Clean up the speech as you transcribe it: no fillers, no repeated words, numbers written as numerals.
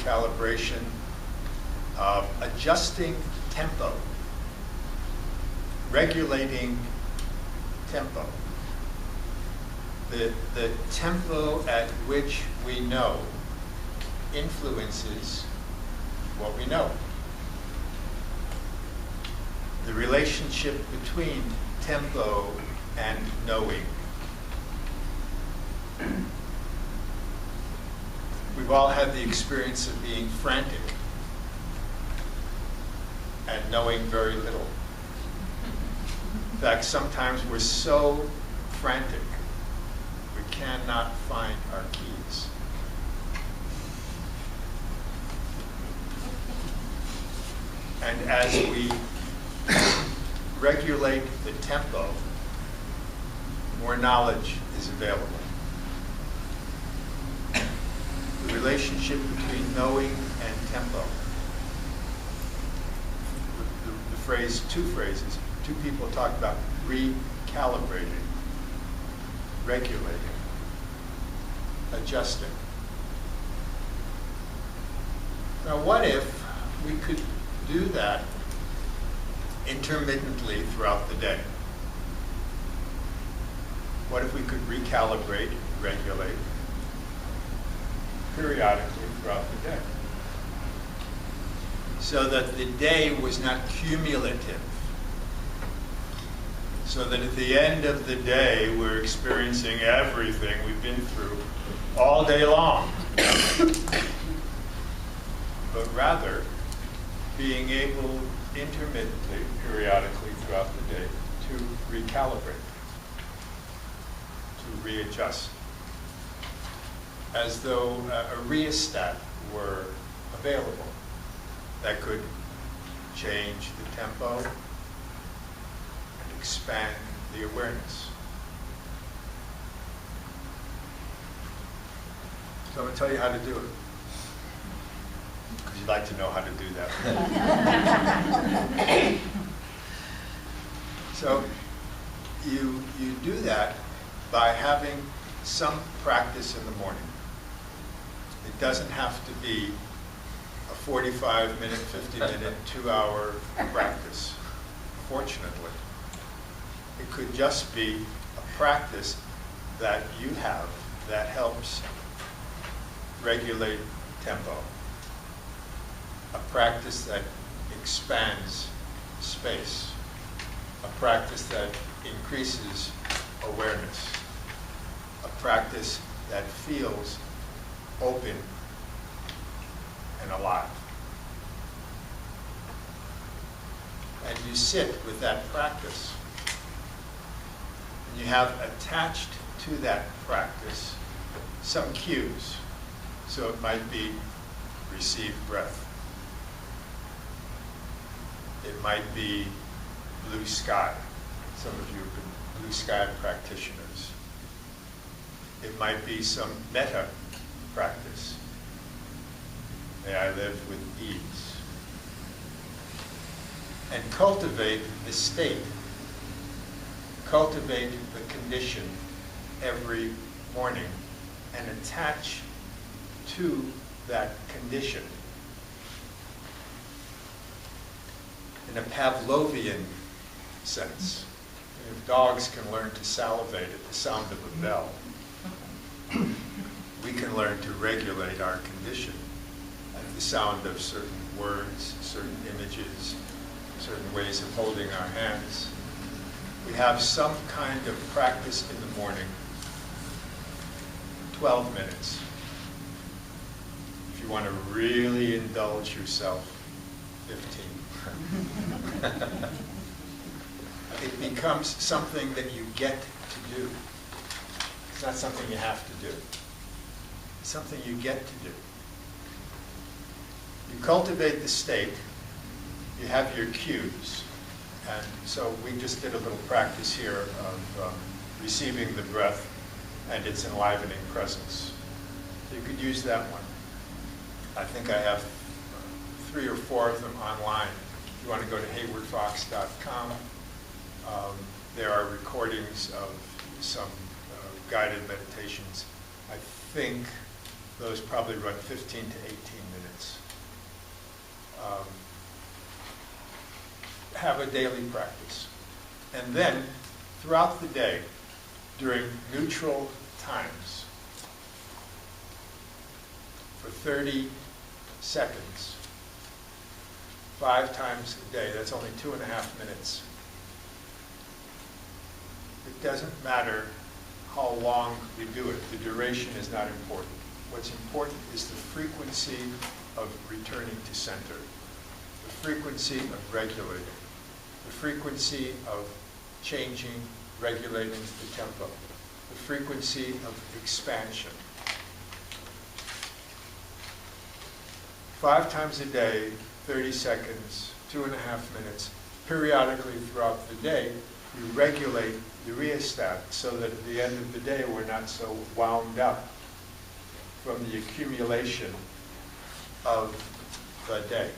recalibration of adjusting tempo, regulating tempo. The tempo at which we know influences what we know. The relationship between tempo and knowing. We've all had the experience of being frantic and knowing very little. In fact, sometimes we're so frantic we cannot find our keys. And as we regulate the tempo, more knowledge is available. The relationship between knowing and tempo. The phrase, two phrases, two people talk about recalibrating, regulating, adjusting. Now, what if we could do that intermittently throughout the day? What if we could recalibrate, regulate periodically throughout the day, so that the day was not cumulative, so that at the end of the day we're experiencing everything we've been through all day long, but rather being able intermittently, periodically throughout the day to recalibrate, to readjust, as though a rheostat were available that could change the tempo and expand the awareness. So I'm going to tell you how to do it, because you'd like to know how to do that. So you do that by having some practice in the morning. It doesn't have to be a 45-minute, 50-minute, 2-hour practice, fortunately. It could just be a practice that you have that helps regulate tempo, a practice that expands space, a practice that increases awareness, a practice that feels open and alive. And you sit with that practice, and you have attached to that practice some cues. So it might be receive breath. It might be blue sky. Some of you have been blue sky practitioners. It might be some metta practice. May I live with ease. And cultivate the state. Cultivate the condition every morning and attach to that condition. In a Pavlovian sense, if dogs can learn to salivate at the sound of a bell, we can learn to regulate our condition at the sound of certain words, certain images, certain ways of holding our hands. We have some kind of practice in the morning, 12 minutes. If you want to really indulge yourself, 15. It becomes something that you get to do. It's not something you have to do. It's something you get to do. You cultivate the state, you have your cues, and so we just did a little practice here of receiving the breath and its enlivening presence. So you could use that one. I think I have 3 or 4 of them online. If you want to go to haywardfox.com, there are recordings of some guided meditations. I think Those probably run 15 to 18 minutes. Have a daily practice. And then, throughout the day, during neutral times, for 30 seconds, 5 times a day, that's only 2.5 minutes. It doesn't matter how long you do it. The duration is not important. What's important is the frequency of returning to center, the frequency of regulating, the frequency of changing, regulating the tempo, the frequency of expansion. 5 times a day, 30 seconds, 2.5 minutes, periodically throughout the day, you regulate the rheostat so that at the end of the day we're not so wound up from the accumulation of the day.